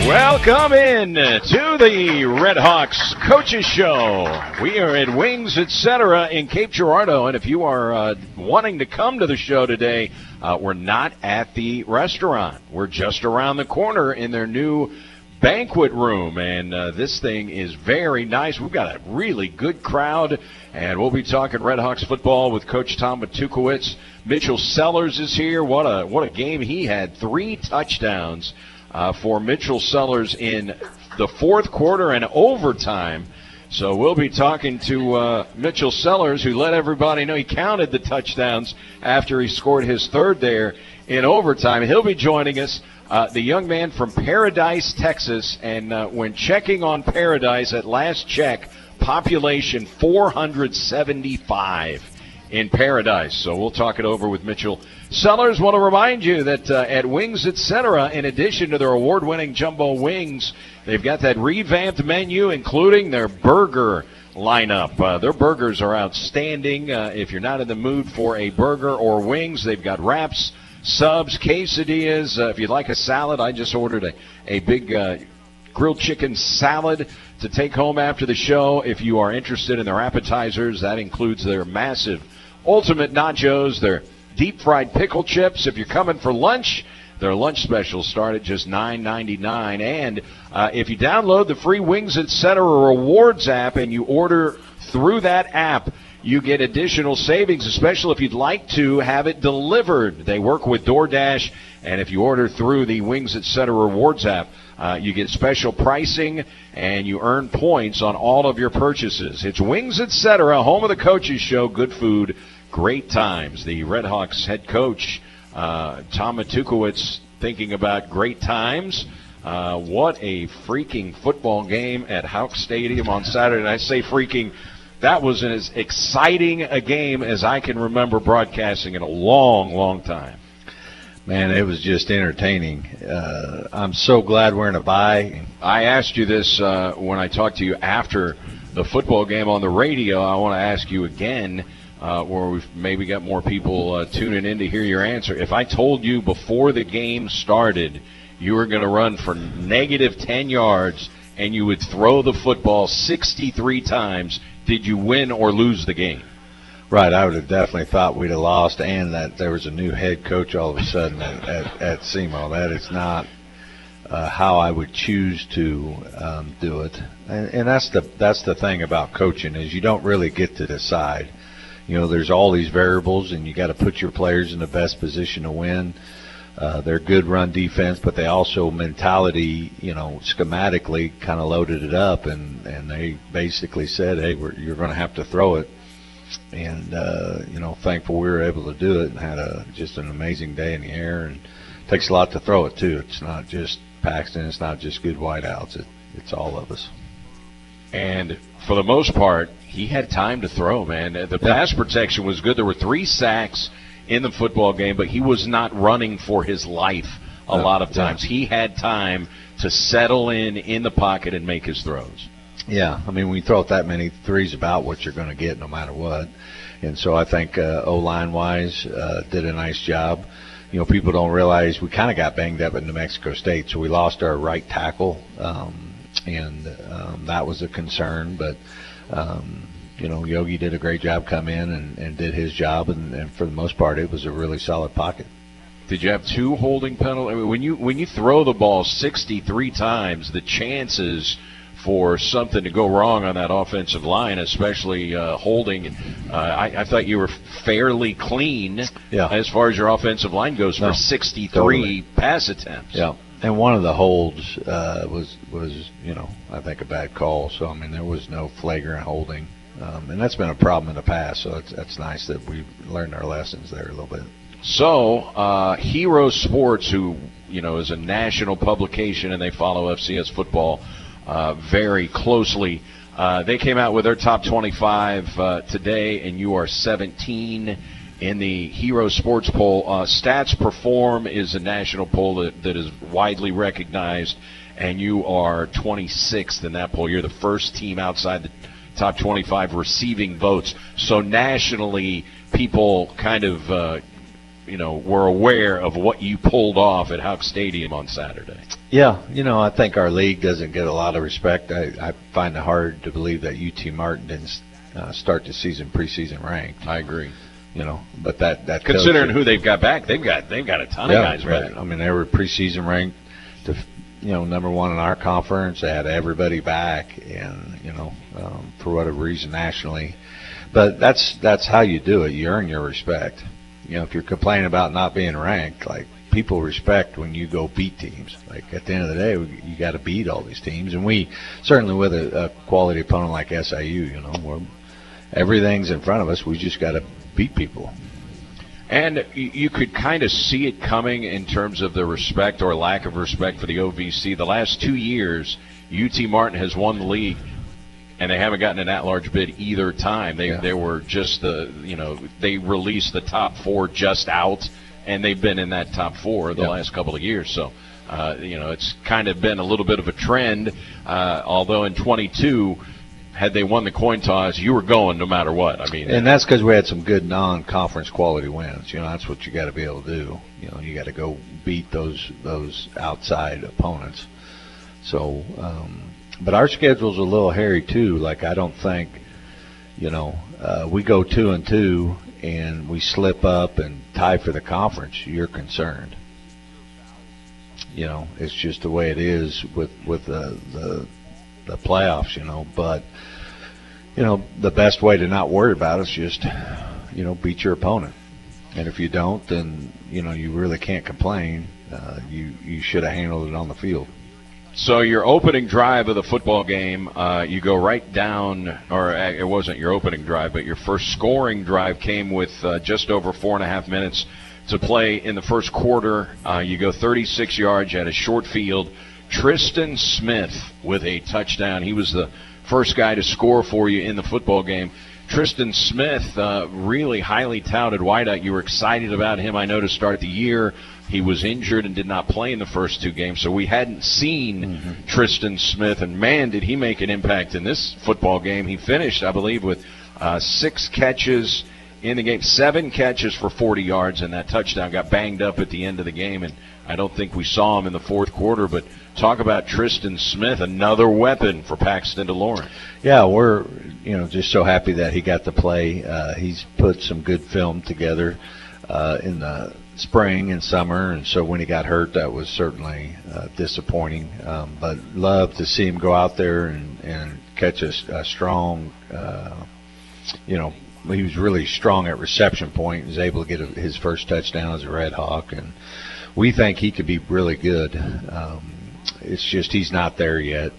Welcome in to the Redhawks Coaches Show. We are at Wings Etc. in Cape Girardeau, and if you are wanting to come to the show today, we're not at the restaurant. We're just around the corner in their new banquet room, and this thing is very nice. We've got a really good crowd, and we'll be talking Redhawks football with Coach Tom Tukowitz. Mitchell Sellers is here. What a game he had. 3 touchdowns for Mitchell Sellers in the fourth quarter and overtime. So we'll be talking to Mitchell Sellers, who let everybody know he counted the touchdowns after he scored his third there in overtime. He'll be joining us, the young man from Paradise, Texas. And when checking on Paradise at last check, population 475 in Paradise. So we'll talk it over with Mitchell Sellers. Want to remind you that at Wings Etc., in addition to their award-winning jumbo wings, they've got that revamped menu, including their burger lineup. Their burgers are outstanding. If you're not in the mood for a burger or wings, they've got wraps, subs, quesadillas. If you'd like a salad, I just ordered a big grilled chicken salad to take home after the show. If you are interested in their appetizers, that includes their massive ultimate nachos, their deep-fried pickle chips. If you're coming for lunch, their lunch specials start at just $9.99. And if you download the free Wings Etc. Rewards app and you order through that app, you get additional savings, especially if you'd like to have it delivered. They work with DoorDash, and if you order through the Wings Etc. Rewards app, you get special pricing, and you earn points on all of your purchases. It's Wings Etc., home of the Coaches Show. Good food, great times. The Redhawks head coach, Tom Tukowitz, thinking about great times. What a freaking football game at Houck Stadium on Saturday. And I say freaking, that was as exciting a game as I can remember broadcasting in a long, long time. Man, it was just entertaining. I'm so glad we're in a bye. I asked you this when I talked to you after the football game on the radio. I want to ask you again, where we've maybe got more people tuning in to hear your answer. If I told you before the game started you were going to run for negative 10 yards and you would throw the football 63 times, did you win or lose the game? Right, I would have definitely thought we'd have lost, and that there was a new head coach all of a sudden at SEMO. That is not how I would choose to do it. And that's the thing about coaching, is you don't really get to decide. You know, there's all these variables, and you got to put your players in the best position to win. They're good run defense, but they also mentality, schematically kind of loaded it up, and they basically said, hey, you're going to have to throw it. And, thankful we were able to do it and had just an amazing day in the air. And it takes a lot to throw it, too. It's not just Paxton. It's not just good wideouts. It's all of us. And for the most part, he had time to throw, man. The pass protection was good. There were 3 sacks in the football game, but he was not running for his life a lot of times. He had time to settle in the pocket and make his throws. Yeah, I mean, when you throw out that many threes, about what you're going to get no matter what. And so I think O-line-wise did a nice job. People don't realize we kind of got banged up at New Mexico State, so we lost our right tackle, and that was a concern. But, Yogi did a great job come in and did his job, and for the most part it was a really solid pocket. Did you have 2 holding penalties? I mean, when you throw the ball 63 times, the chances for something to go wrong on that offensive line, especially holding. I thought you were fairly clean as far as your offensive line goes for 63 pass attempts. Yeah, and one of the holds was I think a bad call. So, I mean, there was no flagrant holding. And that's been a problem in the past, so that's nice that we've learned our lessons there a little bit. So, Hero Sports, who, is a national publication, and they follow FCS football very closely. They came out with their top 25 today, and you are 17 in the Hero Sports poll. Stats Perform is a national poll that is widely recognized, and you are 26th in that poll. You're the first team outside the top 25 receiving votes. So nationally, people kind of were aware of what you pulled off at Houck Stadium on Saturday. Yeah, I think our league doesn't get a lot of respect. I find it hard to believe that UT Martin didn't start the season preseason ranked. I agree. But that considering who they've got back, they've got a ton of guys back. I mean, they were preseason ranked to number one in our conference. They had everybody back, and for whatever reason nationally. But that's how you do it. You earn your respect. If you're complaining about not being ranked, like, people respect when you go beat teams. Like, at the end of the day, you got to beat all these teams, and we certainly with a quality opponent like SIU, everything's in front of us. We just got to beat people. And you could kind of see it coming in terms of the respect or lack of respect for the OVC. The last 2 years, UT Martin has won the league, and they haven't gotten an at-large bid either time. They were just they released the top 4 just out, and they've been in that top 4 the last couple of years. So, it's kind of been a little bit of a trend, although in 22, had they won the coin toss, you were going no matter what. I mean, and that's because we had some good non-conference quality wins. That's what you got to be able to do. You got to go beat those outside opponents. So, but our schedule's a little hairy too. Like, I don't think, we go 2-2 and we slip up and tie for the conference, you're concerned. It's just the way it is with the playoffs, but the best way to not worry about it is just beat your opponent, and if you don't, then you really can't complain. You should have handled it on the field. So your opening drive of the football game, you go right down, or it wasn't your opening drive, but your first scoring drive came with just over 4.5 minutes to play in the first quarter. You go 36 yards at a short field. Tristan Smith with a touchdown. He was the first guy to score for you in the football game. Tristan Smith, really highly touted wideout. You were excited about him, I know, to start the year. He was injured and did not play in the first 2 games, so we hadn't seen Tristan Smith. And, man, did he make an impact in this football game. He finished, I believe, with 6 catches in the game, 7 catches for 40 yards, and that touchdown got banged up at the end of the game, and I don't think we saw him in the fourth quarter. But talk about Tristan Smith, another weapon for Paxton DeLorean. Yeah, we're just so happy that he got to play. He's put some good film together in the spring and summer, and so when he got hurt, that was certainly disappointing. But love to see him go out there and catch a strong, he was really strong at reception point. He was able to get his first touchdown as a Red Hawk, and we think he could be really good. It's just he's not there yet.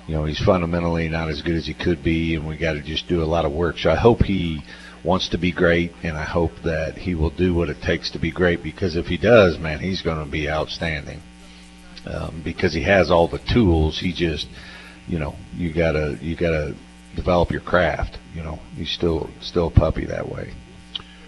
He's fundamentally not as good as he could be, and we got to just do a lot of work. So I hope he wants to be great, and I hope that he will do what it takes to be great, because if he does, man, he's going to be outstanding, because he has all the tools. He just, you gotta develop your craft. He's still a puppy that way.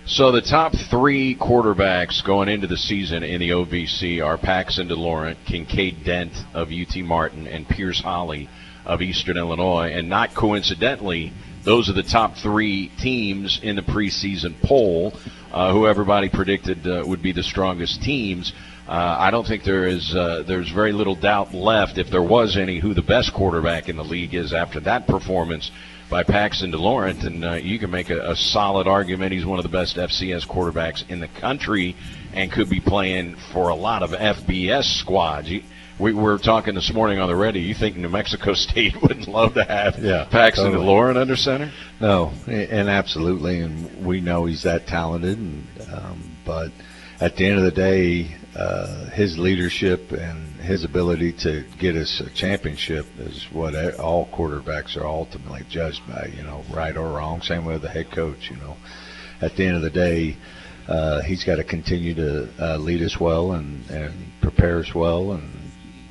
So the top 3 quarterbacks going into the season in the OVC are Paxton DeLorean, Kincaid Dent of UT Martin, and Pierce Holly of Eastern Illinois. And not coincidentally, those are the top 3 teams in the preseason poll, who everybody predicted would be the strongest teams. I don't think there's very little doubt left, if there was any, who the best quarterback in the league is after that performance by Paxton DeLorean. And you can make a solid argument he's one of the best FCS quarterbacks in the country and could be playing for a lot of FBS squads. We were talking this morning on the radio. You think New Mexico State wouldn't love to have Paxton DeLorean under center? No, and absolutely, and we know he's that talented. But at the end of the day, his leadership and his ability to get us a championship is what all quarterbacks are ultimately judged by, right or wrong. Same with the head coach, At the end of the day, he's got to continue to lead us well and prepare us well and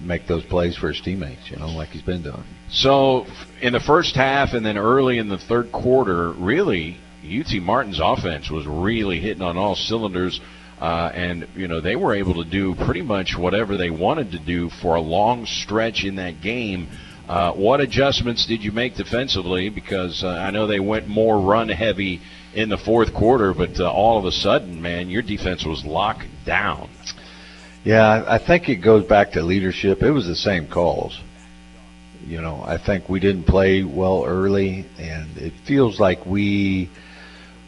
make those plays for his teammates, like he's been doing. So in the first half and then early in the third quarter, really, UT Martin's offense was really hitting on all cylinders. And they were able to do pretty much whatever they wanted to do for a long stretch in that game. What adjustments did you make defensively? Because I know they went more run-heavy in the fourth quarter, but all of a sudden, man, your defense was locked down. Yeah, I think it goes back to leadership. It was the same calls. You know, I think we didn't play well early, and it feels like we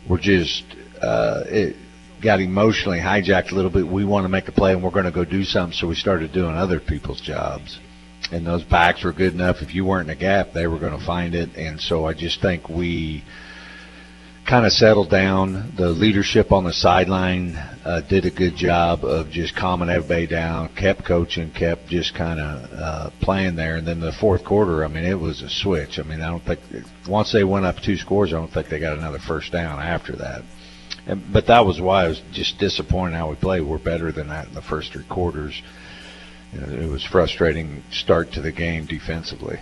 were just it got emotionally hijacked a little bit. We want to make a play, and we're going to go do something, so we started doing other people's jobs. And those backs were good enough. If you weren't in a gap, they were going to find it. And so I just think we kind of settled down. The leadership on the sideline did a good job of just calming everybody down, kept coaching, kept just kind of playing there. And then the fourth quarter, I mean, it was a switch. I mean, I don't think once they went up 2 scores, I don't think they got another first down after that. But that was why I was just disappointed how we played. We're better than that in the first 3 quarters. You know, it was frustrating start to the game defensively.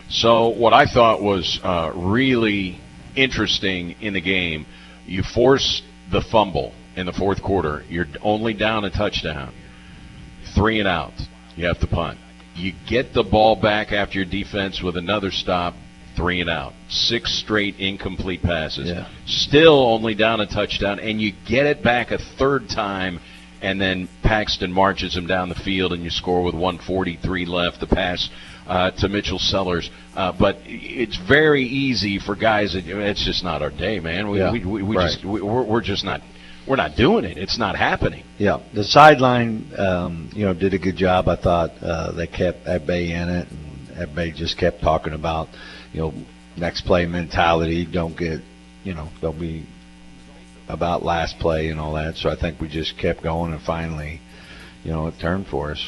So what I thought was really interesting in the game, you force the fumble in the fourth quarter. You're only down a touchdown, 3 and out. You have to punt. You get the ball back after your defense with another stop, 3 and out. 6 straight incomplete passes. Yeah. Still only down a touchdown, and you get it back a third time, and then Paxton marches him down the field, and you score with 1:43 left. The pass to Mitchell Sellers. But it's very easy for guys that it's just not our day, man. We're just not. We're not doing it. It's not happening. Yeah, the sideline, did a good job. I thought they kept everybody in it, and everybody just kept talking about, next play mentality. Don't be about last play and all that. So I think we just kept going, and finally, it turned for us.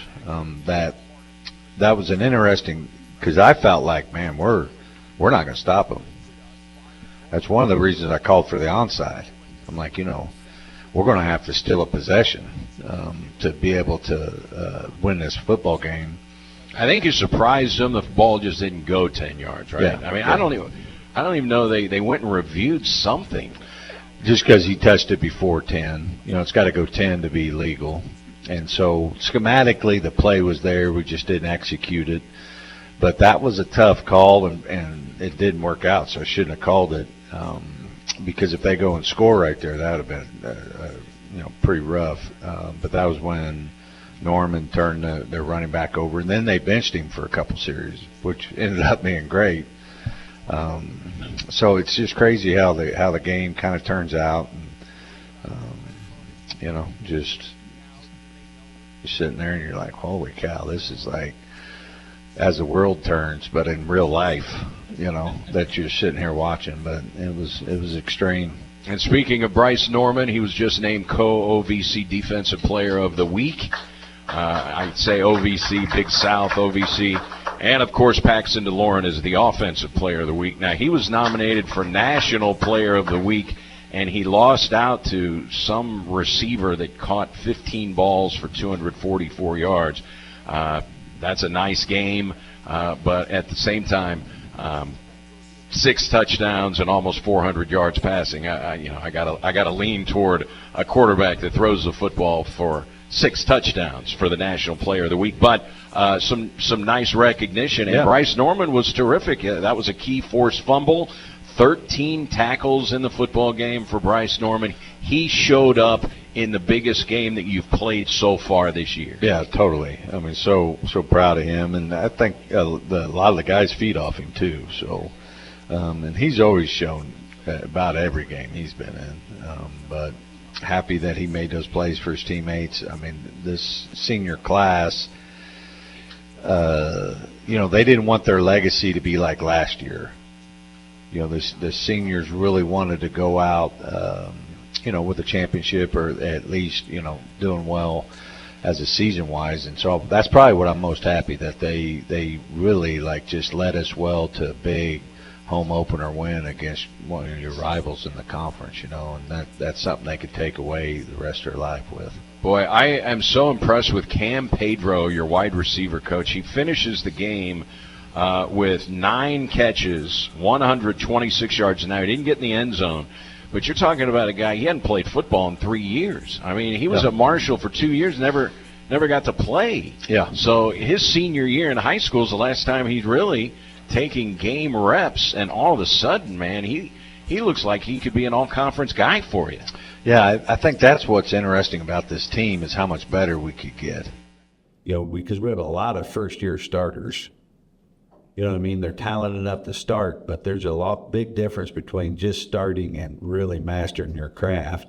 That was an interesting, because I felt like, man, we're not going to stop them. That's one of the reasons I called for the onside. I'm like, we're going to have to steal a possession to be able to win this football game. I think you surprised them. The ball just didn't go 10 yards, right? Yeah, I mean, yeah. I don't even know they went and reviewed something. Just because he touched it before 10, it's got to go 10 to be legal. And so schematically the play was there. We just didn't execute it. But that was a tough call, and it didn't work out, so I shouldn't have called it. Because if they go and score right there, that would have been pretty rough. But that was when Norman turned their running back over, and then they benched him for a couple series, which ended up being great. So it's just crazy how the game kind of turns out. And, just you're sitting there and you're like, holy cow, this is like as the world turns, but in real life, that you're sitting here watching. But it was extreme. And speaking of Bryce Norman, he was just named co-OVC Defensive Player of the Week. I'd say OVC, Big South, OVC. And, of course, Paxton DeLorean is the Offensive Player of the Week. Now, he was nominated for National Player of the Week, and he lost out to some receiver that caught 15 balls for 244 yards. That's a nice game, but at the same time, 6 touchdowns and almost 400 yards passing. I gotta lean toward a quarterback that throws the football for 6 touchdowns for the National Player of the Week. But some nice recognition. And yeah. Bryce Norman was terrific. That was a key forced fumble. 13 tackles in the football game for Bryce Norman. He showed up in the biggest game that you've played so far this year. Yeah, totally. I mean, so proud of him, and I think a lot of the guys feed off him too. So, and he's always shown about every game he's been in. But happy that he made those plays for his teammates. I mean, this senior class, they didn't want their legacy to be like last year. The seniors really wanted to go out, with a championship, or at least, doing well as a season-wise. And so that's probably what I'm most happy, that they really, just led us well to a big home opener win against one of your rivals in the conference, and that's something they could take away the rest of their life with. Boy, I am so impressed with Cam Pedro, your wide receiver coach. He finishes the game with 9 catches, 126 yards. Now, he didn't get in the end zone, but you're talking about a guy, he hadn't played football in 3 years. I mean, he was a Marshall for 2 years, never got to play. Yeah. So his senior year in high school is the last time he'd really taken game reps, and all of a sudden, man, he looks like he could be an all-conference guy for you. Yeah, I think that's what's interesting about this team is how much better we could get. Because we have a lot of first-year starters. You know what I mean? They're talented enough to start, but there's a big difference between just starting and really mastering your craft.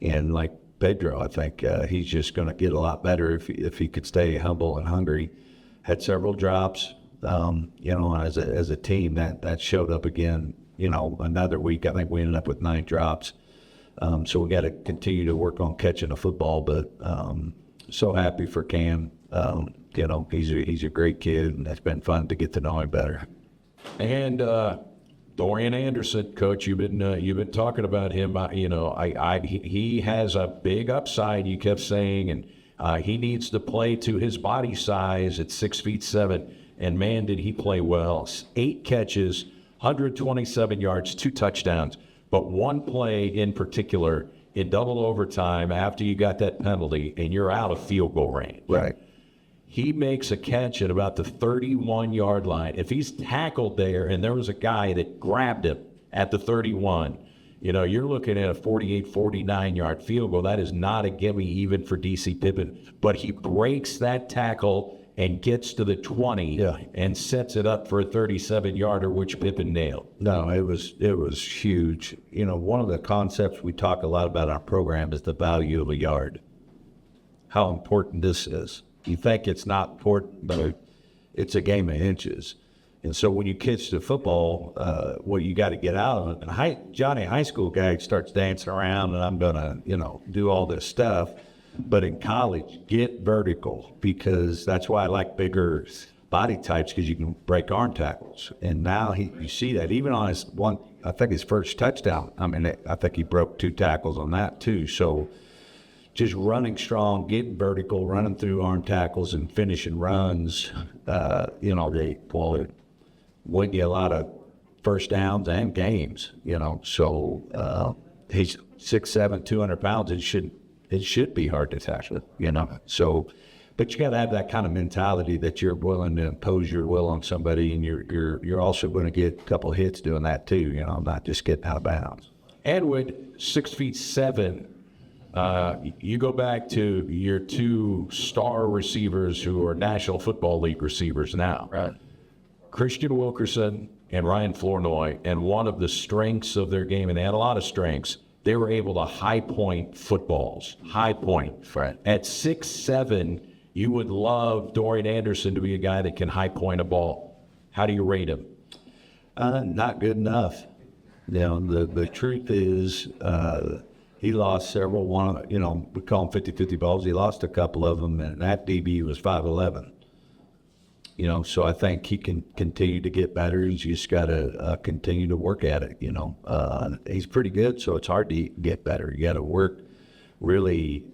And like Pedro, I think he's just going to get a lot better if he could stay humble and hungry. Had several drops, as a team that showed up again. Another week, I think we ended up with 9 drops. So we got to continue to work on catching the football, but so happy for Cam. He's a great kid, and it's been fun to get to know him better. And Dorian Anderson, Coach, you've been talking about him. He has a big upside. You kept saying, and he needs to play to his body size at 6'7". And man, did he play well! 8 catches, 127 yards, 2 touchdowns. But one play in particular, in double overtime, after you got that penalty, and you're out of field goal range. Right. He makes a catch at about the 31-yard line. If he's tackled there and there was a guy that grabbed him at the 31, you're looking at a 48, 49-yard field goal. That is not a gimme even for D.C. Pippen. But he breaks that tackle and gets to the 20 and sets it up for a 37-yarder, which Pippen nailed. No, it was huge. One of the concepts we talk a lot about in our program is the value of a yard. How important this is. You think it's not important, but it's a game of inches. And so when you catch the football, what you got to get out of it. And Johnny, high school guy, starts dancing around, and I'm going to, do all this stuff. But in college, get vertical, because that's why I like bigger body types, because you can break arm tackles. And now you see that even on his first touchdown. I think he broke 2 tackles on that too. So just running strong, getting vertical, running through arm tackles and finishing runs, they win you a lot of first downs and games, So he's 6'7", 200 pounds. It should be hard to tackle, So, but you got to have that kind of mentality that you're willing to impose your will on somebody, and you're also going to get a couple of hits doing that too, not just getting out of bounds. Edward, 6'7". You go back to your 2 star receivers who are National Football League receivers now. Right. Christian Wilkerson and Ryan Flournoy, and one of the strengths of their game, and they had a lot of strengths, they were able to high point footballs. High point. Right. At 6'7", you would love Dorian Anderson to be a guy that can high point a ball. How do you rate him? Not good enough. The truth is, he lost several. We call them 50-50 balls. He lost a couple of them, and that DB was 5'11". So I think he can continue to get better. He's just got to continue to work at it, He's pretty good, so it's hard to get better. You got to work really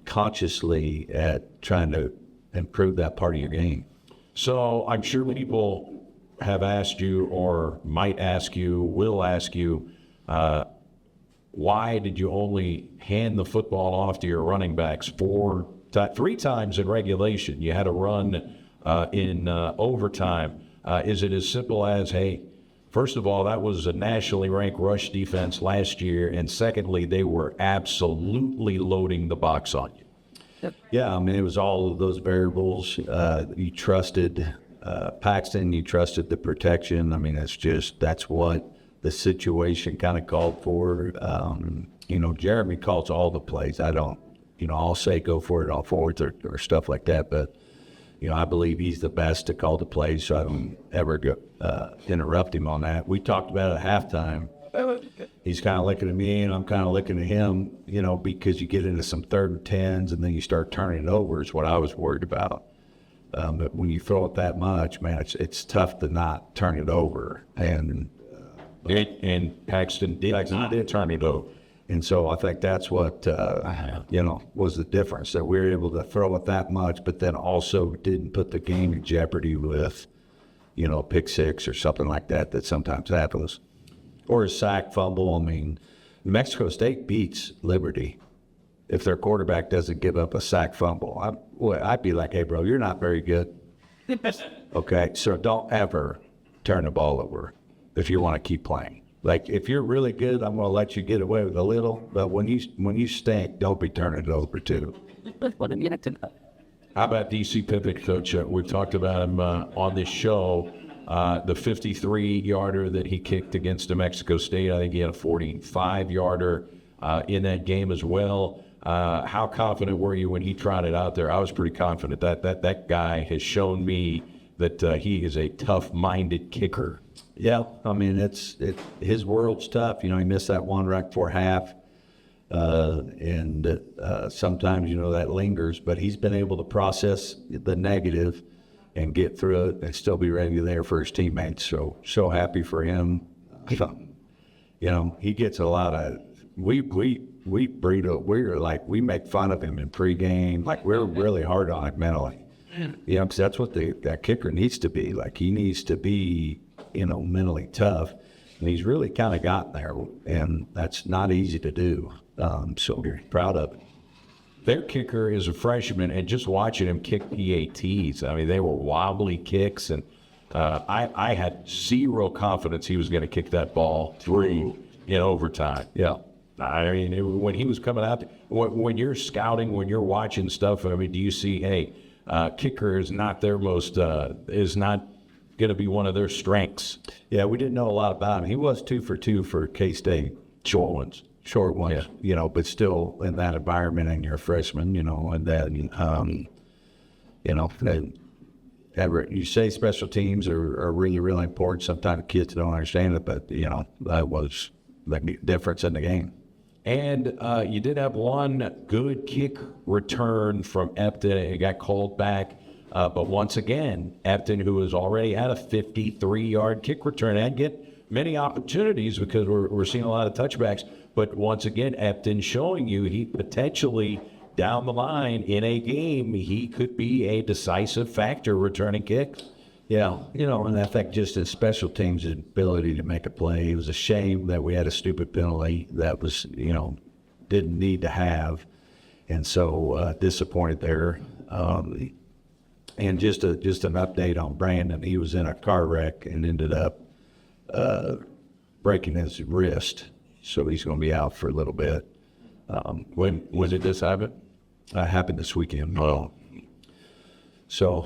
consciously at trying to improve that part of your game. So I'm sure people have asked you, or might ask you, will ask you, why did you only hand the football off to your running backs 3 times in regulation? You had a run in overtime. Is it as simple as, hey, first of all, that was a nationally ranked rush defense last year, and secondly, they were absolutely loading the box on you? Yeah, it was all of those variables. You trusted Paxton, you trusted the protection. That's what the situation kind of called for. Jeremy calls all the plays. I don't, I'll say go for it all forwards or stuff like that, but I believe he's the best to call the plays, so I don't ever interrupt him on that. We talked about it at halftime. He's kind of looking at me, and I'm kind of looking at him, because you get into some 3rd and 10s, and then you start turning it over is what I was worried about. But when you throw it that much, man, it's tough to not turn it over. And Paxton did turn it over. And so I think that's what, was the difference, that we were able to throw it that much, but then also didn't put the game in jeopardy with, a pick 6 or something like that sometimes happens. Or a sack fumble. Mexico State beats Liberty if their quarterback doesn't give up a sack fumble. I'd be like, hey, bro, you're not very good. Okay, so don't ever turn the ball over if you want to keep playing. Like, if you're really good, I'm going to let you get away with a little. But when you stink, don't be turning it over too. How about DC Pippin, Coach? We've talked about him on this show. The 53-yarder that he kicked against New Mexico State, I think he had a 45-yarder in that game as well. How confident were you when he tried it out there? I was pretty confident. That guy has shown me that he is a tough-minded kicker. Yeah, I mean, his world's tough. You know, he missed that one right before half. And sometimes, you know, that lingers, but he's been able to process the negative and get through it and still be ready there for his teammates. So happy for him. You know, he gets a lot of, we make fun of him in pregame. Like, we're really hard on him mentally. You know, because that's what that kicker needs to be. Like, he needs to be, you know, mentally tough. And he's really kind of gotten there, and that's not easy to do. So we're proud of it. Their kicker is a freshman, and just watching him kick PATs, I mean, they were wobbly kicks, and I had zero confidence he was going to kick that ball through in overtime. Yeah. I mean, when he was coming out, when you're scouting, when you're watching stuff, I mean, do you see, hey, kicker is not their most, is not going to be one of their strengths? Yeah, we didn't know a lot about him. He was 2 for 2 for K-State. Short ones, yeah. You know, but still in that environment, and you're a freshman, you know, and then, you know, you say special teams are really, really important. Sometimes kids don't understand it, but, you know, that was the difference in the game. And you did have one good kick return from Epton. It got called back. But once again, Epton, who has already had a 53-yard kick return, and get many opportunities because we're seeing a lot of touchbacks. But once again, Epton showing you he potentially, down the line in a game, he could be a decisive factor returning kicks. Yeah, you know, and I think just his special teams' ability to make a play. It was a shame that we had a stupid penalty that was, you know, didn't need to have. And so disappointed there. And just an update on Brandon. He was in a car wreck and ended up breaking his wrist. So he's going to be out for a little bit. When did this happen? Happened this weekend. Oh. So,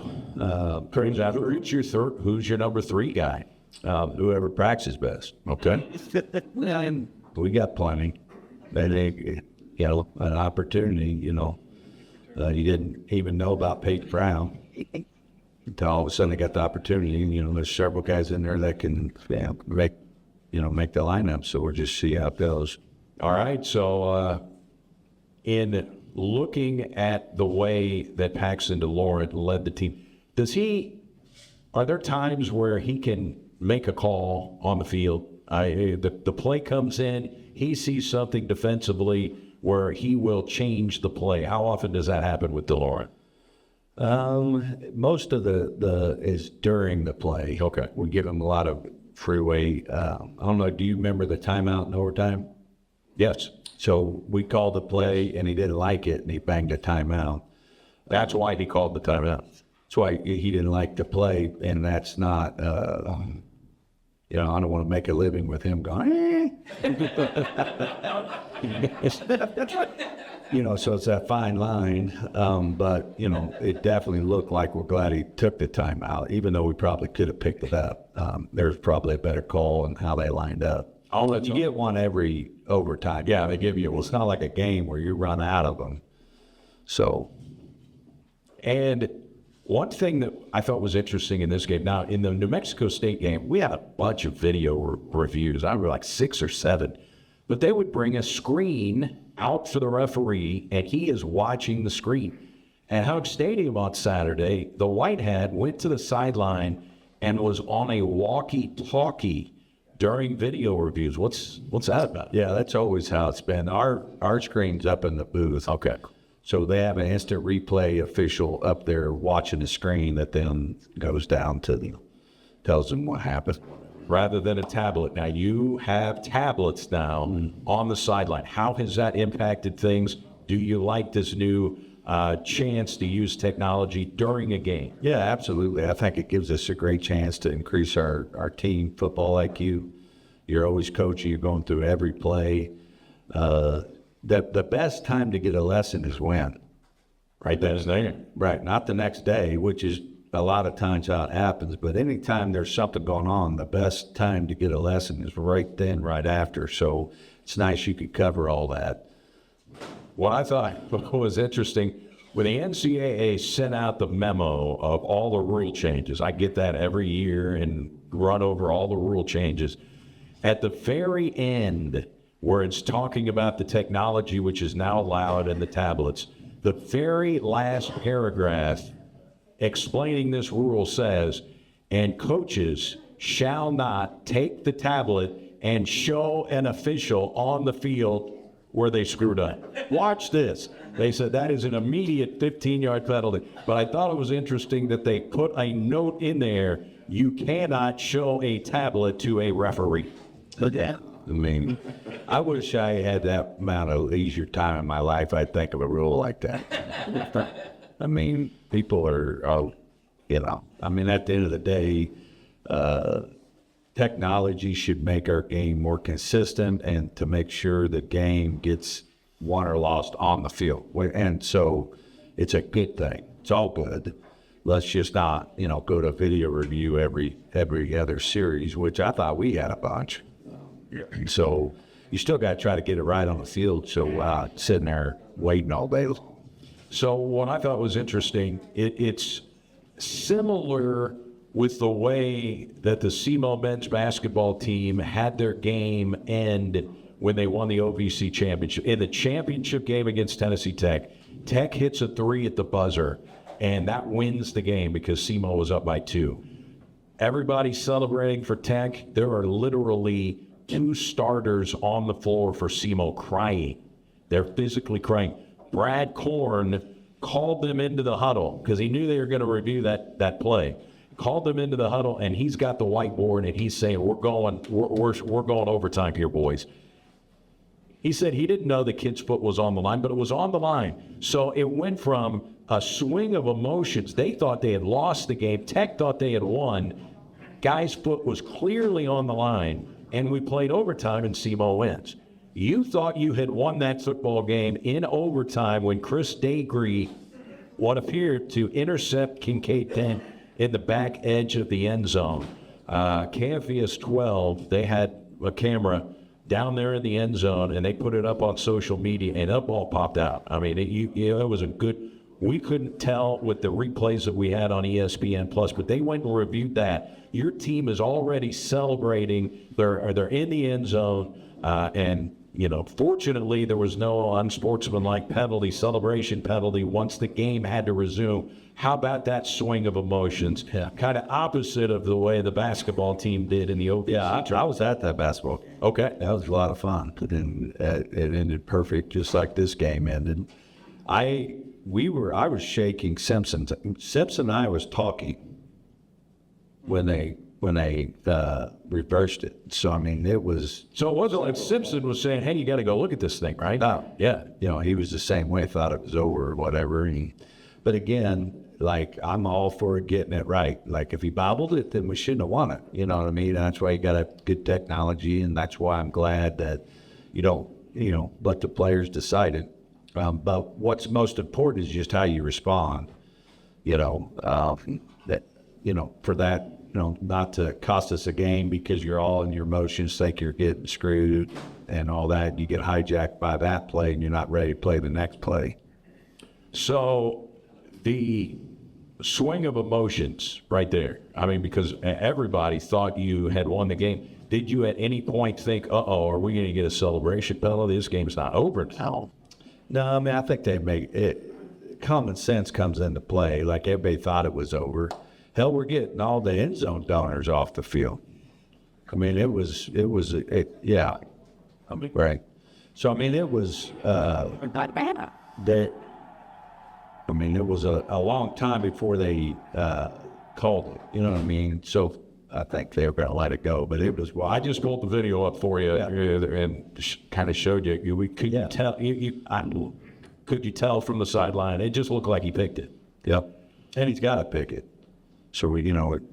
who's your number 3 guy? Whoever practices best. Okay. And we got plenty. They, you know, an opportunity, you know. You didn't even know about Peyton Brown until all of a sudden they got the opportunity. You know, there's several guys in there that can make the lineup. So we'll just see how it goes. All right. So in looking at the way that Paxton DeLauren led the team, are there times where he can make a call on the field? The play comes in, he sees something defensively where he will change the play. How often does that happen with DeLauren? Most of the is during the play. Okay. We give him a lot of freeway. I don't know, do you remember the timeout in overtime? Yes. So we called the play, and he didn't like it, and he banged a timeout. That's why he called the timeout. That's why he didn't like the play, and that's not, you know, I don't want to make a living with him going, You know, so it's that fine line. But, you know, it definitely looked like we're glad he took the timeout, even though we probably could have picked it up. There's probably a better call on how they lined up. You get one every overtime. Yeah, they give you. Well, it's not like a game where you run out of them. So. And one thing that I thought was interesting in this game, now in the New Mexico State game, we had a bunch of video reviews. I remember like 6 or 7. But they would bring a screen out for the referee, and he is watching the screen. At Hug Stadium on Saturday, the white hat went to the sideline and was on a walkie-talkie during video reviews. What's that about? Yeah, that's always how it's been. Our screen's up in the booth. Okay. So they have an instant replay official up there watching the screen that then goes down to tells them what happened. Rather than a tablet. Now, you have tablets now on the sideline. How has that impacted things? Do you like this new chance to use technology during a game? Yeah, absolutely. I think it gives us a great chance to increase our team football IQ. You're always coaching. You're going through every play. The best time to get a lesson is when. Right then and there. Right, not the next day, which is a lot of times how it happens. But anytime there's something going on, the best time to get a lesson is right then, right after. So it's nice you could cover all that. What I thought was interesting, when the NCAA sent out the memo of all the rule changes, I get that every year and run over all the rule changes. At the very end, where it's talking about the technology which is now allowed in the tablets, the very last paragraph explaining this rule says, and coaches shall not take the tablet and show an official on the field where they screwed up. Watch this. They said that is an immediate 15-yard penalty. But I thought it was interesting that they put a note in there, you cannot show a tablet to a referee. Yeah. I mean, I wish I had that amount of leisure time in my life. I'd think of a rule like that. I mean, people are, I mean, at the end of the day, technology should make our game more consistent and to make sure the game gets won or lost on the field. And so it's a good thing. It's all good. Let's just not, go to video review every other series, which I thought we had a bunch. So you still got to try to get it right on the field. So sitting there waiting all day. So what I thought was interesting, it's similar with the way that the SEMO men's basketball team had their game end when they won the OVC championship. In the championship game against Tennessee Tech, Tech hits a 3 at the buzzer, and that wins the game because SEMO was up by 2. Everybody's celebrating for Tech. There are literally 2 starters on the floor for SEMO crying. They're physically crying. Brad Korn called them into the huddle because he knew they were going to review that play. Called them into the huddle, and he's got the whiteboard, and he's saying, we're going overtime here, boys. He said he didn't know the kid's foot was on the line, but it was on the line. So it went from a swing of emotions. They thought they had lost the game. Tech thought they had won. Guy's foot was clearly on the line, and we played overtime, and SEMO wins. You thought you had won that football game in overtime when Chris Dagree, what appeared to intercept Kincaid 10 in the back edge of the end zone. Camphius 12, they had a camera down there in the end zone, and they put it up on social media, and that ball popped out. I mean, it was a good. We couldn't tell with the replays that we had on ESPN Plus, but they went and reviewed that. Your team is already celebrating. They're in the end zone, and fortunately there was no unsportsmanlike celebration penalty once the game had to resume. How about that swing of emotions? Yeah. Kind of opposite of the way the basketball team did in the OVC. Yeah, I was at that basketball game. Okay. That was a lot of fun. It ended perfect, just like this game ended. I was shaking Simpson. Simpson and I was talking when they reversed it. So, I mean, it was... So it wasn't like Simpson was saying, hey, you got to go look at this thing, right? Yeah. He was the same way, thought it was over or whatever. But again, I'm all for getting it right. Like, if he bobbled it, then we shouldn't have won it. You know what I mean? That's why you got to have good technology, and that's why I'm glad that you don't, let the players decide it. But what's most important is just how you respond, for that, not to cost us a game because you're all in your emotions, think you're getting screwed and all that. You get hijacked by that play and you're not ready to play the next play. So the swing of emotions right there, I mean, because everybody thought you had won the game. Did you at any point think, are we going to get a celebration penalty? This game's not over now. No, I mean, I think they make it. Common sense comes into play. Like, everybody thought it was over. Hell, we're getting all the end zone donors off the field. I mean, yeah. Right. So, I mean, it was, it was a long time before they called it. You know what I mean? So I think they were going to let it go, but it was. Well, I just pulled the video up for you and kind of showed you. Could you tell? Could you tell from the sideline? It just looked like he picked it. Yep. And he's got to pick it. So we,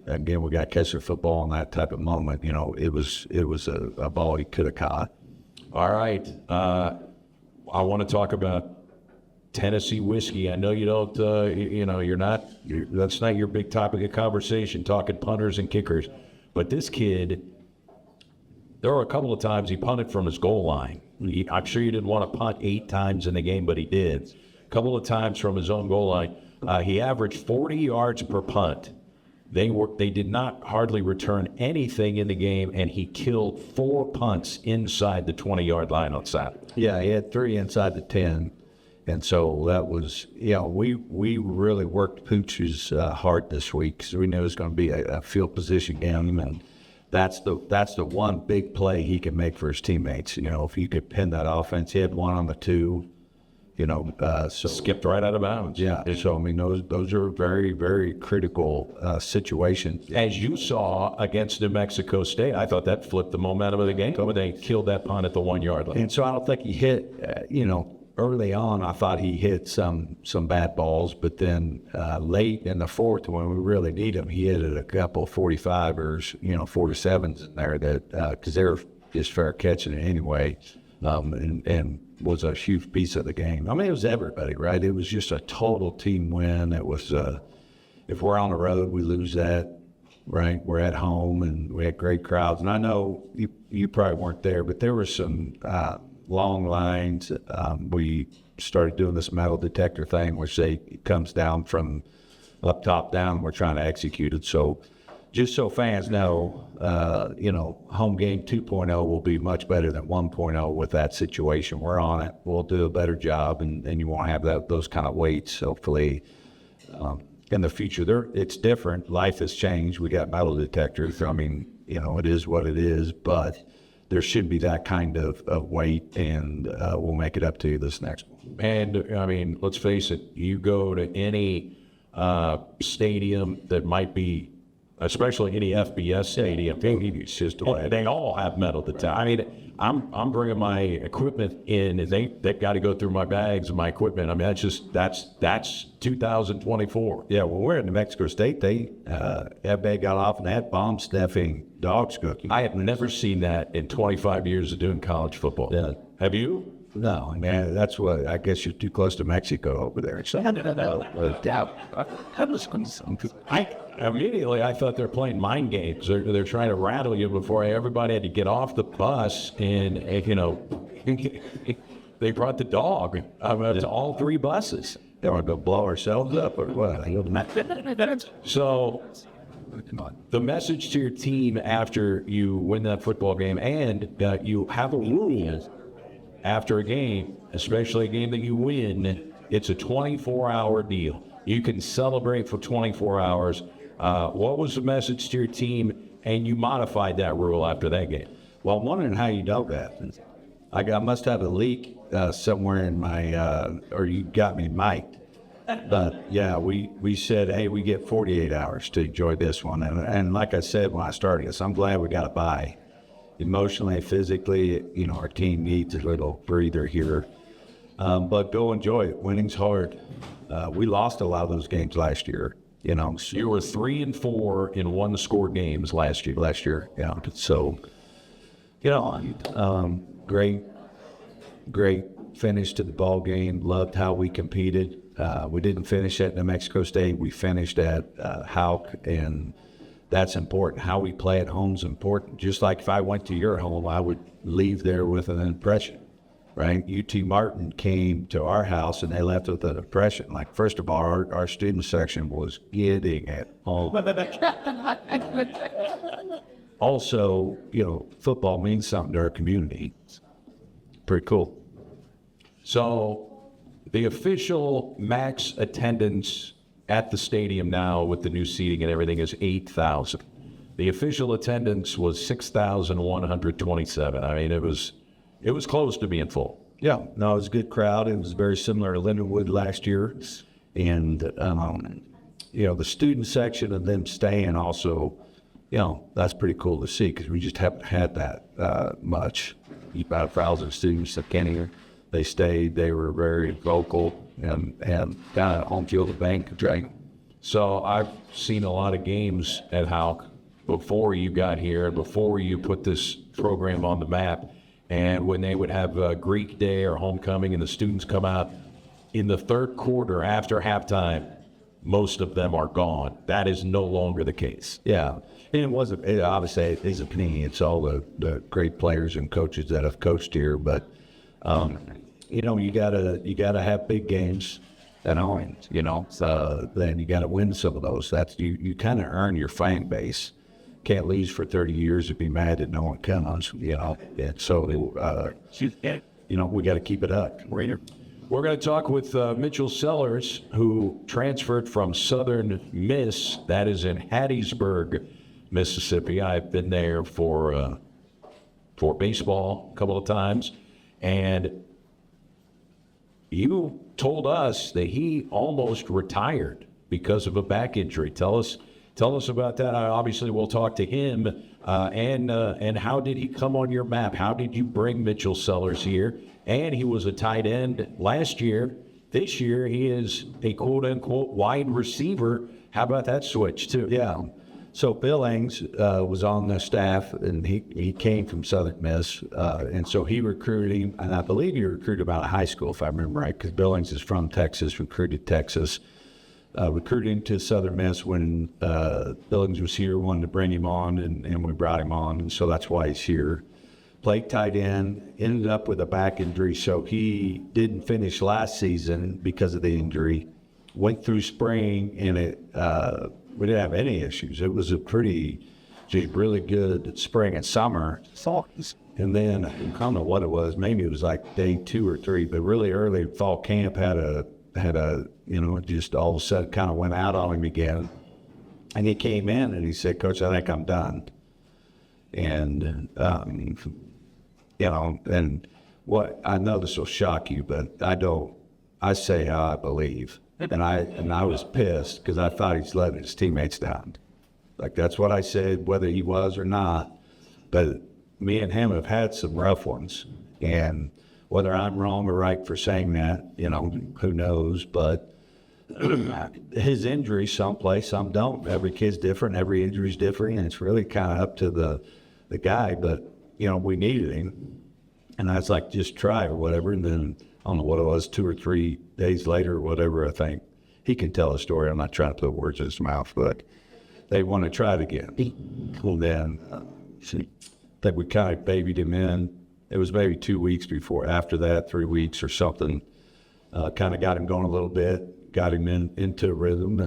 again, we got to catch the football in that type of moment. It was a ball he could have caught. All right. I want to talk about Tennessee whiskey. I know you don't, that's not your big topic of conversation, talking punters and kickers. But this kid, there were a couple of times he punted from his goal line. I'm sure you didn't want to punt 8 times in the game, but he did. A couple of times from his own goal line. He averaged 40 yards per punt. They did not hardly return anything in the game, and he killed 4 punts inside the 20-yard line on Saturday. Yeah, he had 3 inside the 10. And so that was, we really worked Pooch's hard this week because we knew it was going to be a field position game, and that's the one big play he can make for his teammates. If you could pin that offense, he had 1 on the 2. So skipped right out of bounds. Yeah. So those are very, very critical situations. As you saw against New Mexico State, I thought that flipped the momentum of the game when they killed that punt at the 1-yard line. And so I don't think he hit. Early on, I thought he hit some bad balls, but then late in the fourth, when we really need him, he hit a couple 45ers, 47s in there that because they were just fair catching it anyway, and was a huge piece of the game. I mean, it was everybody, right? It was just a total team win. It was if we're on the road, we lose that, right? We're at home, and we had great crowds. And I know you probably weren't there, but there were some long lines. We started doing this metal detector thing, which it comes down from up top down. We're trying to execute it. So just so fans know, home game 2.0 will be much better than 1.0 with that situation. We're on it. We'll do a better job, and you won't have those kind of weights, hopefully. In the future, it's different. Life has changed. We got metal detectors. I mean, it is what it is, but there should be that kind of weight, and we'll make it up to you this next one. And, I mean, let's face it, you go to any stadium that might be, especially any FBS stadium, it's just, they all have metal detectors. I mean, I'm bringing my equipment in, and they've got to go through my bags and my equipment. I mean, that's 2024. Yeah, well, we're in New Mexico State. Everybody got off and had bomb sniffing dogs cooking. I have never seen that in 25 years of doing college football. Yeah. Have you? No, I mean, that's what, I guess you're too close to Mexico over there. So, Immediately, I thought they're playing mind games. They're trying to rattle you before everybody had to get off the bus, and they brought the dog to all 3 buses. They want to go blow ourselves up or what? So, the message to your team after you win that football game, and you have a rule after a game, especially a game that you win, it's a 24-hour deal. You can celebrate for 24 hours. What was the message to your team, and you modified that rule after that game? Well, I'm wondering how you know that. I must have a leak somewhere in my, or you got me mic'd. But, yeah, we said, hey, we get 48 hours to enjoy this one. And like I said when I started this, I'm glad we got a bye. Emotionally, physically, our team needs a little breather here. But go enjoy it. Winning's hard. We lost a lot of those games last year. You were 3-4 in 1-score games last year. Yeah. So, great finish to the ball game. Loved how we competed. We didn't finish at New Mexico State. We finished at Houck, and that's important. How we play at home is important. Just like if I went to your home, I would leave there with an impression, right? UT Martin came to our house and they left with an impression. Like, first of all, our student section was getting it all. Also, football means something to our community. Pretty cool. So the official max attendance at the stadium now with the new seating and everything is 8,000. The official attendance was 6,127. I mean, it was close to being full. Yeah, no, it was a good crowd. It was very similar to Lindenwood last year. And, the student section and them staying also, that's pretty cool to see because we just haven't had that much. About 1,000 students that came here. They stayed. They were very vocal and down at home field of bank drank. So I've seen a lot of games at Houck before you got here, before you put this program on the map. And when they would have Greek Day or homecoming and the students come out in the third quarter after halftime, most of them are gone. That is no longer the case. Yeah, and obviously it isn't me. It's all the great players and coaches that have coached here. But you gotta have big games at home. Then you gotta win some of those. That's you kind of earn your fan base. Can't lose for 30 years and be mad that no one comes. And so we got to keep it up. We're going to talk with Mitchell Sellers, who transferred from Southern Miss. That is in Hattiesburg, Mississippi. I've been there for baseball a couple of times. And you told us that he almost retired because of a back injury. Tell us about that. Obviously, we'll talk to him. And how did he come on your map? How did you bring Mitchell Sellers here? And he was a tight end last year. This year, he is a quote-unquote wide receiver. How about that switch, too? Yeah. So Bill Ings was on the staff, and he came from Southern Miss. And so he recruited him, and I believe he recruited him out of high school, if I remember right, because Bill Ings is from Texas, recruited Texas. Recruited him to Southern Miss when Billings was here, wanted to bring him on, and we brought him on, and so that's why he's here. Played tight end, ended up with a back injury, so he didn't finish last season because of the injury. Went through spring, and we didn't have any issues. It was a really good spring and summer. And then, I don't know what it was, maybe it was like day 2 or 3, but really early fall camp had a just all of a sudden kind of went out on him again. And he came in and he said, "Coach, I think I'm done." And, and what I know this will shock you, but I say how I believe. And I was pissed because I thought he's letting his teammates down. Like, that's what I said, whether he was or not. But me and him have had some rough ones. And whether I'm wrong or right for saying that, who knows, but his injury, some play, some don't. Every kid's different, every injury's different, and it's really kind of up to the guy. But, we needed him, and I was like, just try or whatever. And then, I don't know what it was, 2 or 3 days later or whatever, I think. He can tell a story. I'm not trying to put words in his mouth, but they want to try it again. Well, then, I think we kind of babied him in. It was maybe 2 weeks before, after that, 3 weeks or something, kind of got him going a little bit, got him into a rhythm.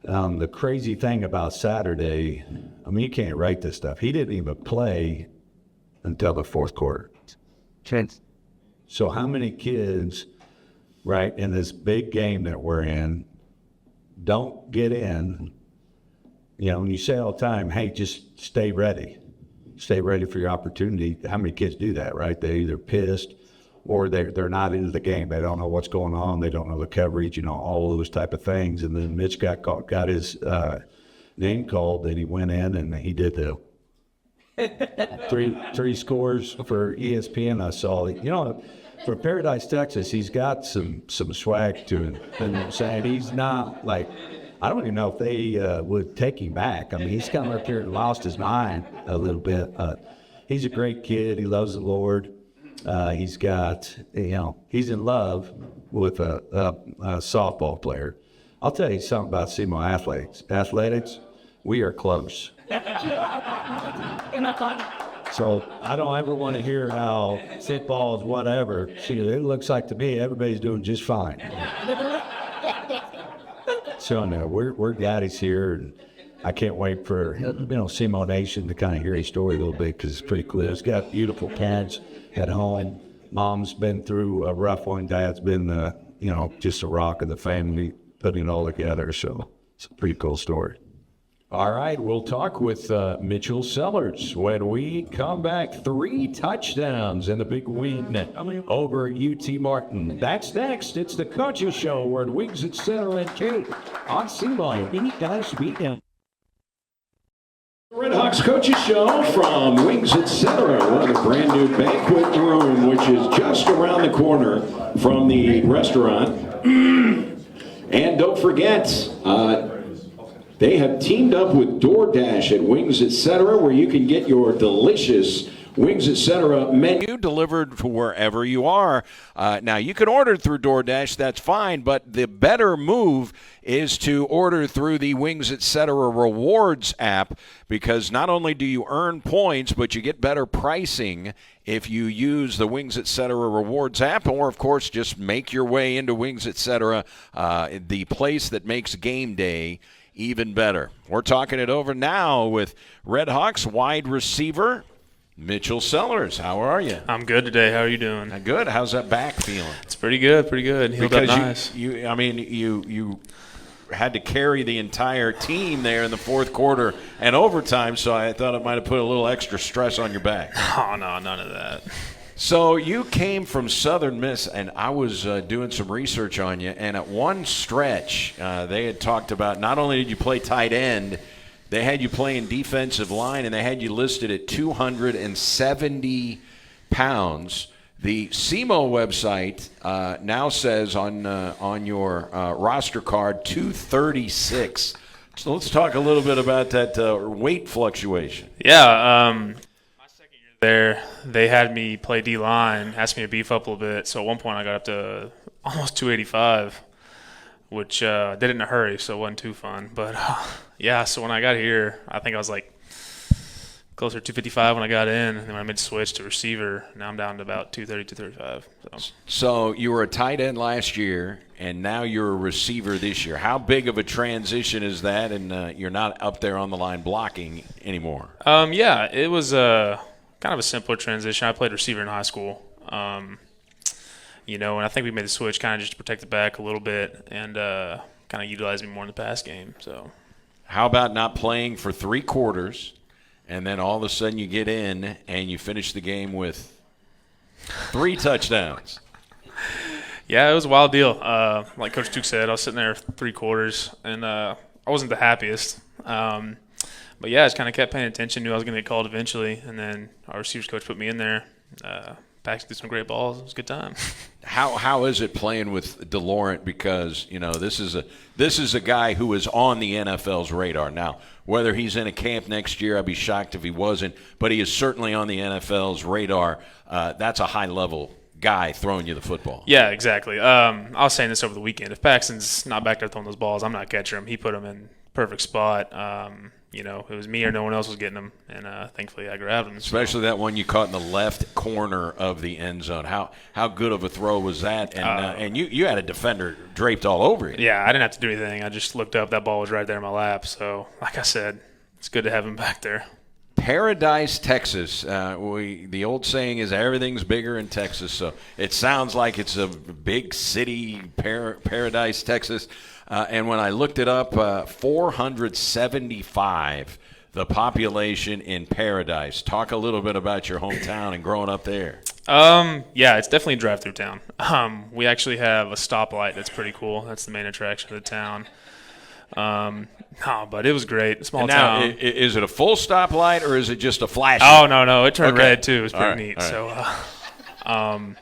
And the crazy thing about Saturday, you can't write this stuff. He didn't even play until the fourth quarter. So how many kids, right, in this big game that we're in, don't get in? When you say all the time, hey, just stay ready. Stay ready for your opportunity. How many kids do that, right? They're either pissed or they're not into the game. They don't know what's going on. They don't know the coverage, all those type of things. And then Mitch got his name called, and he went in and he did the three scores for ESPN. I saw, for Paradise, Texas, he's got some swag to him. And I'm saying he's not like, I don't even know if they would take him back. He's come up here and lost his mind a little bit. He's a great kid. He loves the Lord. He's got, he's in love with a softball player. I'll tell you something about SEMO athletics. We are close. So I don't ever want to hear how football is whatever. See, it looks like to me everybody's doing just fine. So no, we're glad he's here, and I can't wait for SEMO Nation to kind of hear his story a little bit, because it's pretty cool. He's got beautiful kids at home. Mom's been through a rough one. Dad's been just a rock of the family, putting it all together. So it's a pretty cool story. All right, we'll talk with Mitchell Sellers when we come back. 3 touchdowns and the big win over UT Martin. That's next. It's the Coaches Show. We're at Wings at Center and Kate on SEMO. Redhawks Coaches Show from Wings at Center. We're in a brand new banquet room, which is just around the corner from the restaurant. And don't forget, They have teamed up with DoorDash at Wings Etc., where you can get your delicious Wings Etc. menu delivered to wherever you are. Now, you can order through DoorDash, that's fine, but the better move is to order through the Wings Etc. Rewards app, because not only do you earn points, but you get better pricing if you use the Wings Etc. Rewards app, or, of course, just make your way into Wings Etc., the place that makes game day even better. We're talking it over now with Redhawks wide receiver Mitchell Sellers. How are you? I'm good today. How are you doing? Good. How's that back feeling? It's pretty good. Pretty good. Healed up nice. You had to carry the entire team there in the fourth quarter and overtime, so I thought it might have put a little extra stress on your back. Oh, no, none of that. So you came from Southern Miss, and I was doing some research on you, and at one stretch they had talked about not only did you play tight end, they had you playing defensive line, and they had you listed at 270 pounds. The SEMO website now says on your roster card 236. So let's talk a little bit about that weight fluctuation. Yeah, my second year there, they had me play D-line, asked me to beef up a little bit. So at one point I got up to almost 285, which did it in a hurry, so it wasn't too fun. But, yeah, so when I got here, I think I was like closer to 255 when I got in, and then when I made the switch to receiver, now I'm down to about 230, 235. So you were a tight end last year, and now you're a receiver this year. How big of a transition is that, and you're not up there on the line blocking anymore? Yeah, it was kind of a simpler transition. I played receiver in high school, and I think we made the switch kind of just to protect the back a little bit and kind of utilize me more in the pass game. So, how about not playing for 3 quarters, and then all of a sudden you get in and you finish the game with 3 touchdowns? Yeah, it was a wild deal. Like Coach Tuke said, I was sitting there 3 quarters, and I wasn't the happiest. But, yeah, I just kind of kept paying attention, knew I was going to get called eventually, and then our receivers coach put me in there. Paxton threw some great balls. It was a good time. How is it playing with DeLaurent? Because this is a guy who is on the NFL's radar now. Whether he's in a camp next year, I'd be shocked if he wasn't. But he is certainly on the NFL's radar. That's a high level guy throwing you the football. Yeah, exactly. I was saying this over the weekend. If Paxton's not back there throwing those balls, I'm not catching him. He put him in perfect spot. It was me or no one else was getting them, and thankfully I grabbed them. Especially that one you caught in the left corner of the end zone. How good of a throw was that? And you had a defender draped all over you. Yeah, I didn't have to do anything. I just looked up. That ball was right there in my lap. So, like I said, it's good to have him back there. Paradise, Texas. The old saying is everything's bigger in Texas. So it sounds like it's a big city, Paradise, Texas. And when I looked it up, 475, the population in Paradise. Talk a little bit about your hometown and growing up there. Yeah, it's definitely a drive-through town. We actually have a stoplight that's pretty cool. That's the main attraction of the town. But it was great. Small town. Is it a full stoplight or is it just a flash? Oh, no. It turned red, too. It was pretty neat. Right. So,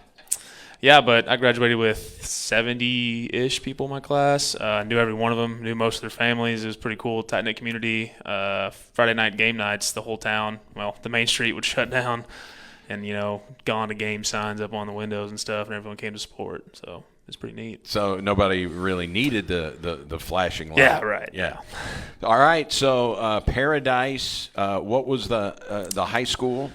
yeah, but I graduated with 70-ish people in my class. Knew every one of them, knew most of their families. It was pretty cool, tight-knit community. Friday night game nights, the whole town, the main street would shut down and, gone to game signs up on the windows and stuff, and everyone came to support. So it's pretty neat. So nobody really needed the flashing light. Yeah, right. Yeah. All right, so Paradise, what was the high school?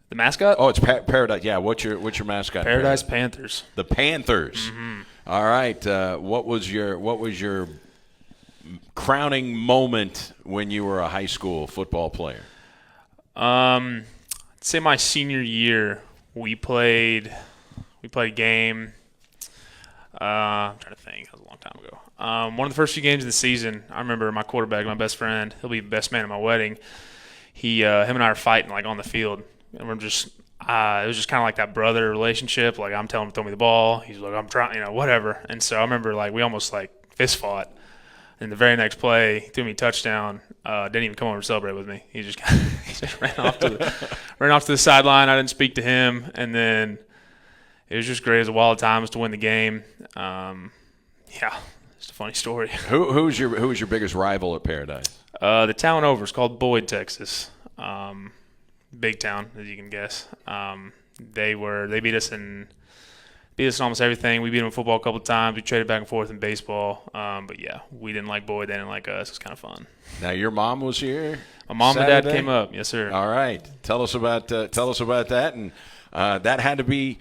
The mascot? Oh, it's Paradise. Yeah, what's your mascot? Paradise Panthers. The Panthers. Mm-hmm. All right. What was your crowning moment when you were a high school football player? I'd say my senior year, we played a game. I'm trying to think. That was a long time ago. One of the first few games of the season, I remember my quarterback, my best friend, he'll be the best man at my wedding. Him and I are fighting on the field. And we're just, it was just kind of like that brother relationship. Like, I'm telling him to throw me the ball. He's like, I'm trying, whatever. And so I remember, we almost, fist fought. And the very next play, he threw me a touchdown. Didn't even come over to celebrate with me. He just ran off to the sideline. I didn't speak to him. And then it was just great. It was a wild time to win the game. Yeah, it's Just a funny story. Who's your biggest rival at Paradise? The town over is called Boyd, Texas. Big town, as you can guess. They beat us in almost everything. We beat them in football a couple of times. We traded back and forth in baseball. But yeah, we didn't like Boyd. They didn't like us. It was kind of fun. Now your mom was here. My mom Saturday? and dad came up. Yes, sir. All right. Tell us about that. And that had to be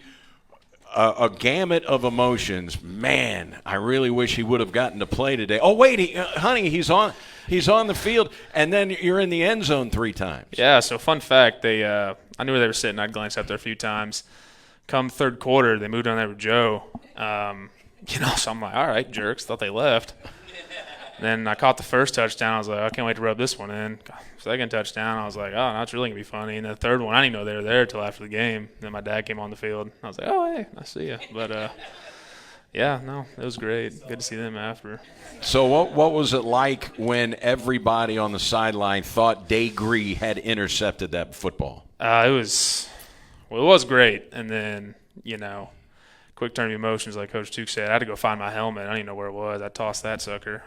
a gamut of emotions. Man, I really wish he would have gotten to play today. Oh wait, honey, he's on the field, and then you're in the end zone 3 times. Yeah. So fun fact, I knew where they were sitting. I'd glanced up there a few times. Come third quarter, they moved on there with Joe. So I'm like, all right, jerks. Thought they left. Then I caught the first touchdown. I was like, I can't wait to rub this one in. Second touchdown, I was like, oh, that's really going to be funny. And the third one, I didn't know they were there until after the game. Then my dad came on the field. I was like, oh, hey, I see you. But, yeah, no, it was great. Good to see them after. So what was it like when everybody on the sideline thought Degree had intercepted that football? It was great. And then, quick turn of emotions, like Coach Tuke said. I had to go find my helmet. I didn't even know where it was. I tossed that sucker.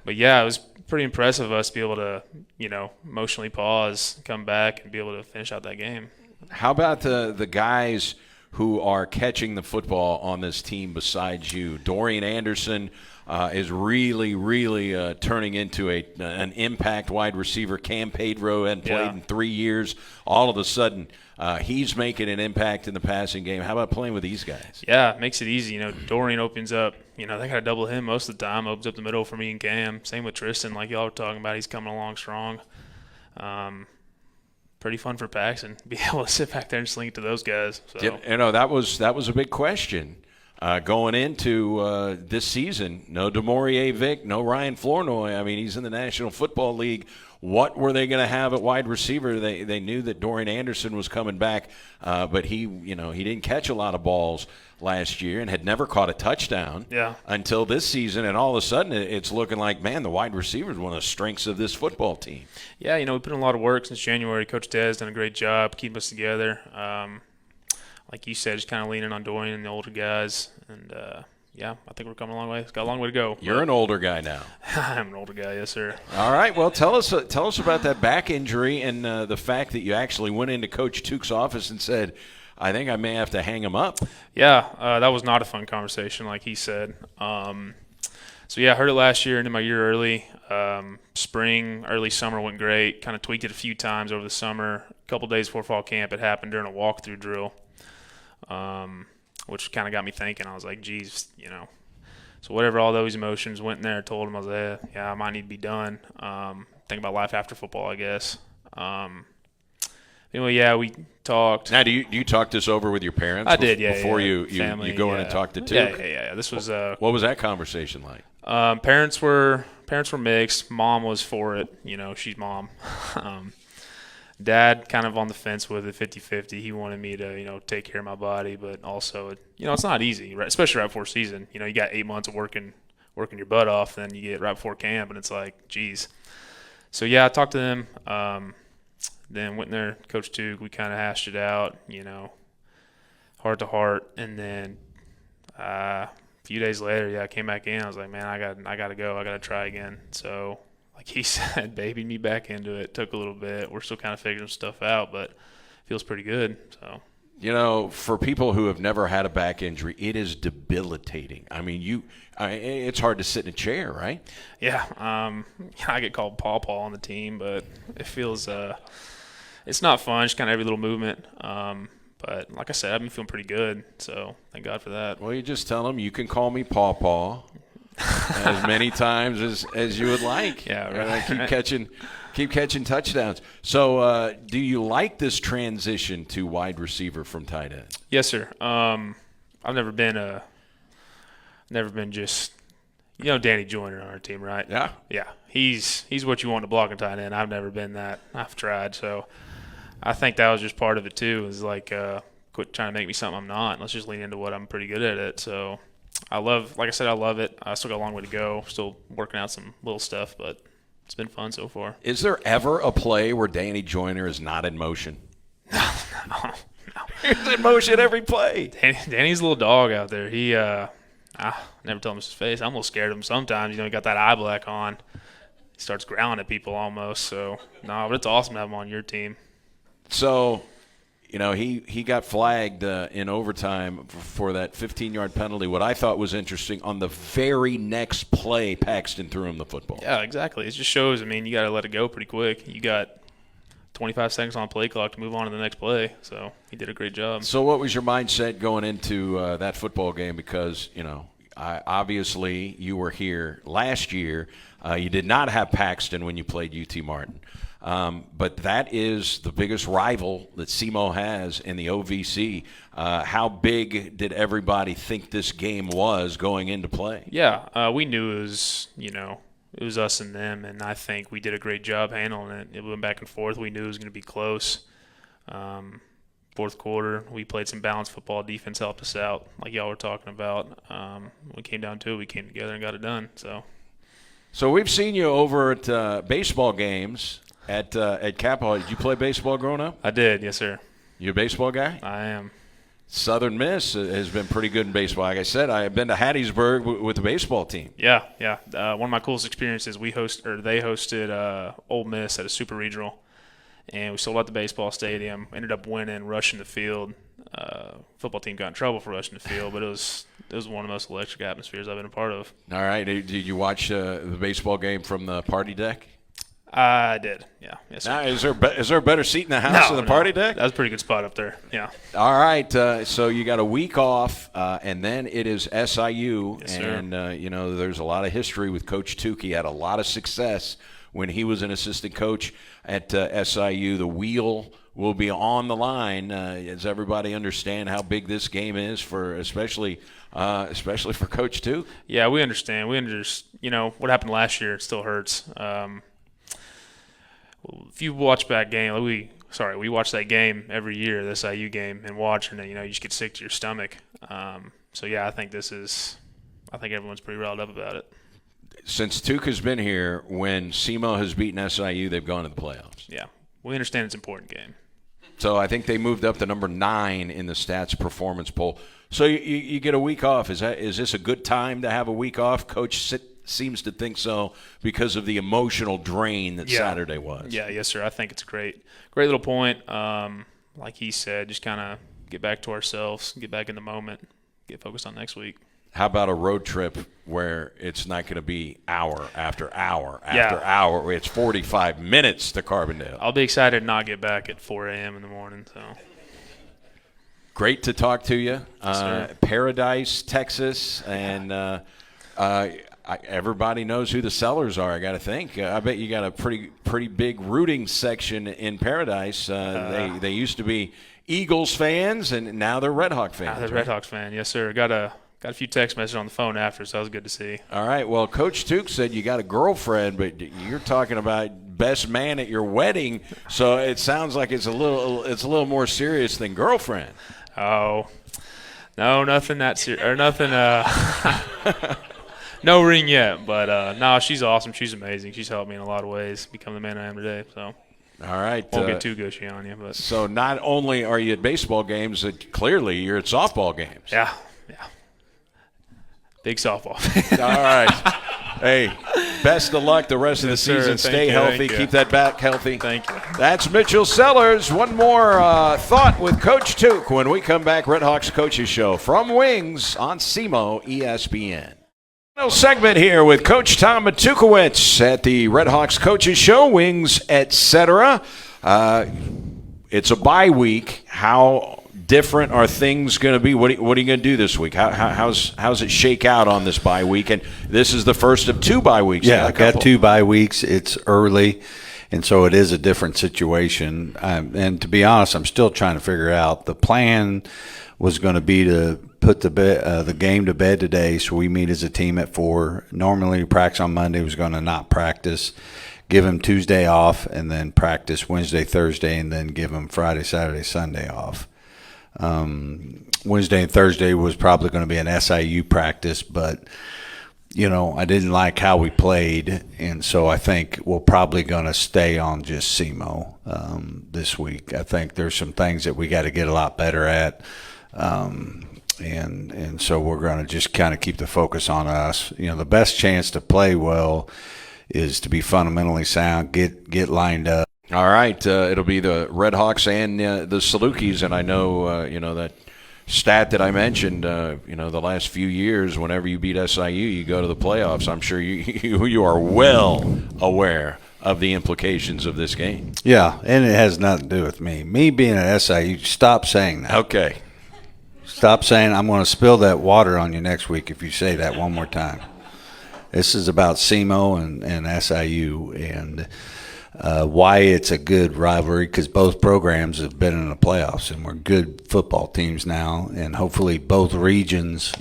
But, yeah, it was pretty impressive of us to be able to, emotionally pause, come back, and be able to finish out that game. How about the guys who are catching the football on this team besides you? Dorian Anderson is really, really turning into an impact wide receiver. Cam Pedro hadn't played in 3 years. All of a sudden, he's making an impact in the passing game. How about playing with these guys? Yeah, it makes it easy. Dorian opens up. They got to double him most of the time. Opens up the middle for me and Cam. Same with Tristan, like y'all were talking about. He's coming along strong. Pretty fun for Paxton. Be able to sit back there and sling it to those guys. So. That was a big question. Going into this season, no DeMaurier Vick, no Ryan Flournoy. I mean, he's in the National Football League. What were they going to have at wide receiver? They knew that Dorian Anderson was coming back, but he didn't catch a lot of balls last year and had never caught a touchdown until this season. And all of a sudden, it's looking like, man, the wide receiver is one of the strengths of this football team. Yeah, we put in a lot of work since January. Coach Dez done a great job keeping us together. Like you said, just kind of leaning on Dorian and the older guys. And, I think we're coming a long way. It's got a long way to go. You're an older guy now. I'm an older guy, yes, sir. All right. Well, tell us about that back injury and the fact that you actually went into Coach Tuke's office and said, I think I may have to hang him up. Yeah, that was not a fun conversation, like he said. I heard it last year, into my year early. Spring, early summer went great. Kind of tweaked it a few times over the summer. A couple days before fall camp, it happened during a walkthrough drill. Which kind of got me thinking. I was like, geez, So whatever all those emotions went in there, I told him, I was like, yeah, I might need to be done. Think about life after football, I guess. Anyway, we talked. Now, do you talk this over with your parents? I did, before you Family, go in and talk to Tuke? Yeah. This was what was that conversation like? Parents were mixed. Mom was for it. She's mom. Dad kind of on the fence with it, 50-50. He wanted me to, take care of my body, but also, it's not easy, right? Especially right before season. You got 8 months of working your butt off, then you get right before camp, and it's like, geez. So, I talked to them. Then went in there, Coach Tuke. We kind of hashed it out, heart to heart. And then a few days later, I came back in. I was like, man, I got to go. I got to try again. So, like he said, babied me back into it. Took a little bit. We're still kind of figuring stuff out, but it feels pretty good. So, for people who have never had a back injury, it is debilitating. I mean, it's hard to sit in a chair, right? Yeah. I get called Paw on the team, but it feels it's not fun. Just kind of every little movement. But like I said, I've been feeling pretty good, so thank God for that. Well, you just tell them you can call me Paw as many times as you would like. Yeah, right. Keep catching touchdowns. So, do you like this transition to wide receiver from tight end? Yes, sir. I've never been just Danny Joyner on our team, right? Yeah. Yeah. He's what you want to block a tight end. I've never been that. I've tried, so I think that was just part of it too. Is like quit trying to make me something I'm not. Let's just lean into what I'm pretty good at it. So like I said, I love it. I still got a long way to go. Still working out some little stuff, but it's been fun so far. Is there ever a play where Danny Joyner is not in motion? No. He's in motion every play. Danny's a little dog out there. Never tell him his face. I'm a little scared of him sometimes. He got that eye black on. He starts growling at people almost. So, no, but it's awesome to have him on your team. So, he got flagged in overtime for that 15-yard penalty. What I thought was interesting, on the very next play, Paxton threw him the football. Yeah, exactly. It just shows, you got to let it go pretty quick. You got 25 seconds on play clock to move on to the next play. So he did a great job. So what was your mindset going into that football game? Because, obviously you were here last year. You did not have Paxton when you played UT Martin. But that is the biggest rival that SEMO has in the OVC. How big did everybody think this game was going into play? Yeah, we knew it was, it was us and them, and I think we did a great job handling it. It went back and forth. We knew it was going to be close. Fourth quarter, we played some balanced football. Defense helped us out, like y'all were talking about. When we came down to it, we came together and got it done. So we've seen you over at baseball games at Capitol. Did you play baseball growing up? I did, yes, sir. You a baseball guy? I am. Southern Miss has been pretty good in baseball. Like I said, I have been to Hattiesburg with the baseball team. Yeah. One of my coolest experiences, they hosted Ole Miss at a super regional, and we sold out the baseball stadium. Ended up winning, rushing the field. Football team got in trouble for rushing the field, but it was one of the most electric atmospheres I've been a part of. All right. Did you watch the baseball game from the party deck? I did, yeah. Yes, now, is there a better seat in the house than the party deck? That was a pretty good spot up there, yeah. All right, so you got a week off, and then it is SIU, yes, and there's a lot of history with Coach Tuke. He had a lot of success when he was an assistant coach at SIU. The wheel will be on the line. Does everybody understand how big this game is for especially for Coach Tuke? Yeah, we understand. What happened last year, it still hurts. If you watch that game, we watch that game every year, the SIU game, and watching it, you just get sick to your stomach. So yeah, I think everyone's pretty riled up about it. Since Tuke has been here, when SEMO has beaten SIU, they've gone to the playoffs. Yeah, we understand it's an important game. So I think they moved up to number 9 in the stats performance poll. So you get a week off. Is this a good time to have a week off? Coach seems to think so because of the emotional drain that Saturday was. Yeah, yes, sir. I think it's a great little point. Like he said, just kind of get back to ourselves, get back in the moment, get focused on next week. How about a road trip where it's not going to be hour after hour after hour? It's 45 minutes to Carbondale. I'll be excited to not get back at 4 a.m. in the morning. So great to talk to you. Yes, Paradise, Texas, and everybody knows who the Sellers are, I got to think. I bet you got a pretty big rooting section in Paradise. They used to be Eagles fans, and now they're Redhawk fans. They're right? Redhawks fan, yes, sir. Got a few text messages on the phone after, so that was good to see. All right. Well, Coach Tuke said you got a girlfriend, but you're talking about best man at your wedding, so it sounds like it's a little more serious than girlfriend. Oh, no, nothing that serious, or nothing. No ring yet, but no, she's awesome. She's amazing. She's helped me in a lot of ways become the man I am today. So, all right, won't get too gushy on you. But so not only are you at baseball games, clearly you're at softball games. Yeah, big softball. All right, hey, best of luck the rest of the season. Stay healthy. Keep that back healthy. Thank you. That's Mitchell Sellers. One more thought with Coach Tuke when we come back. Redhawks Coaches Show from Wings on SEMO ESPN. Segment here with Coach Tom Matukowicz at the Redhawks Coaches Show, Wings, etc. It's a bye week. How different are things going to be? What are you going to do this week? How's it shake out on this bye week? And this is the first of 2 bye weeks. Yeah, I got 2 bye weeks. It's early, and so it is a different situation. And to be honest, I'm still trying to figure out. The plan was going to be to put the game to bed today, so we meet as a team at 4. Normally we practice on Monday. Was going to not practice, give him Tuesday off, and then practice Wednesday, Thursday, and then give him Friday, Saturday, Sunday off. Wednesday and Thursday was probably going to be an SIU practice, but I didn't like how we played, and so I think we're probably going to stay on just SEMO this week. I think there's some things that we got to get a lot better at. And so we're going to just kind of keep the focus on us. The best chance to play well is to be fundamentally sound, get lined up. All right, it'll be the Redhawks and the Salukis, and I know that stat that I mentioned. The last few years, whenever you beat SIU, you go to the playoffs. I'm sure you are well aware of the implications of this game. Yeah, and it has nothing to do with me. Me being at SIU, stop saying that. Okay. Stop saying I'm going to spill that water on you next week if you say that one more time. This is about SEMO and SIU and why it's a good rivalry, because both programs have been in the playoffs and we're good football teams now, and hopefully both regions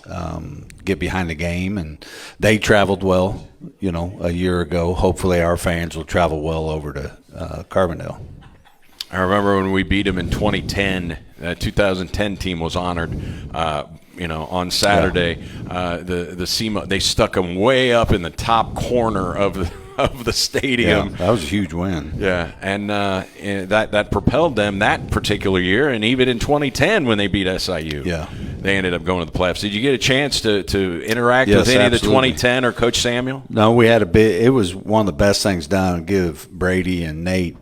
get behind the game, and they traveled well, a year ago. Hopefully our fans will travel well over to Carbondale. I remember when we beat them in 2010. The 2010 team was honored. On Saturday, the SEMO, they stuck them way up in the top corner of the stadium. Yeah, that was a huge win. Yeah, and that propelled them that particular year, and even in 2010 when they beat SIU, they ended up going to the playoffs. Did you get a chance to interact with any of the 2010 or Coach Samuel? No, we had it was one of the best things done. Give Brady and Nate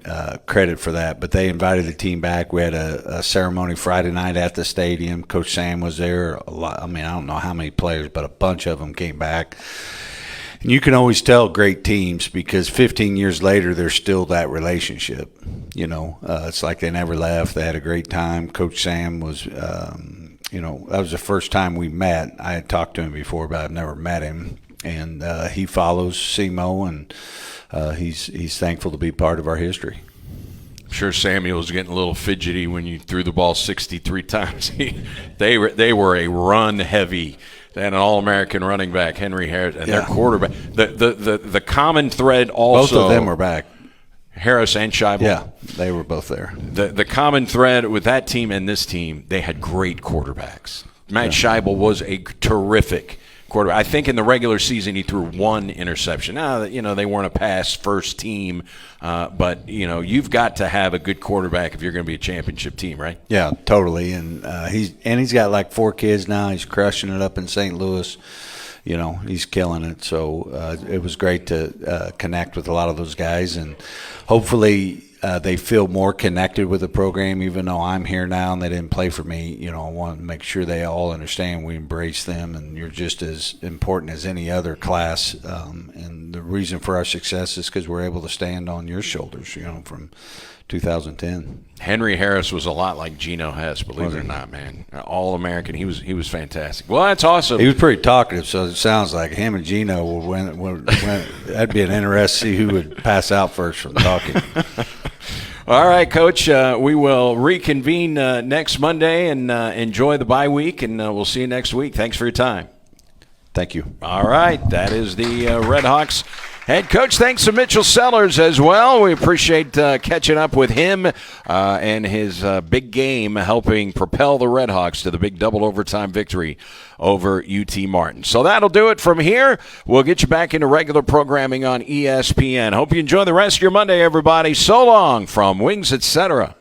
credit for that, but they invited the team back. We had a ceremony Friday night at the stadium. Coach Sam was there. A lot. I don't know how many players, but a bunch of them came back. And you can always tell great teams because 15 years later, there's still that relationship. It's like they never left. They had a great time. Coach Sam was, that was the first time we met. I had talked to him before, but I've never met him. And he follows SEMO, and he's thankful to be part of our history. I'm sure Samuel was getting a little fidgety when you threw the ball 63 times. They were a run-heavy. They had an All-American running back, Henry Harris, and their quarterback. The common thread also. Both of them were back. Harris and Scheibel. Yeah, they were both there. The common thread with that team and this team, they had great quarterbacks. Matt Scheibel was a terrific quarterback. I think in the regular season he threw one interception. Now, they weren't a pass-first team, but you've got to have a good quarterback if you're going to be a championship team, right? Yeah, totally. And he's got like 4 kids now. He's crushing it up in St. Louis. He's killing it. So it was great to connect with a lot of those guys, and hopefully they feel more connected with the program, even though I'm here now and they didn't play for me. I want to make sure they all understand we embrace them, and you're just as important as any other class. And the reason for our success is because we're able to stand on your shoulders, from 2010. Henry Harris was a lot like Geno Hess, believe it or not, man. All-American. He was fantastic. Well, that's awesome. He was pretty talkative, so it sounds like him and Geno will win. That'd be an interesting to see who would pass out first from talking. All right, Coach. We will reconvene next Monday and enjoy the bye week, and we'll see you next week. Thanks for your time. Thank you. All right. That is the Redhawks head coach. Thanks to Mitchell Sellers as well. We appreciate catching up with him and his big game helping propel the Redhawks to the big double overtime victory over UT Martin. So that'll do it from here. We'll get you back into regular programming on ESPN. Hope you enjoy the rest of your Monday, everybody. So long from Wings Etc.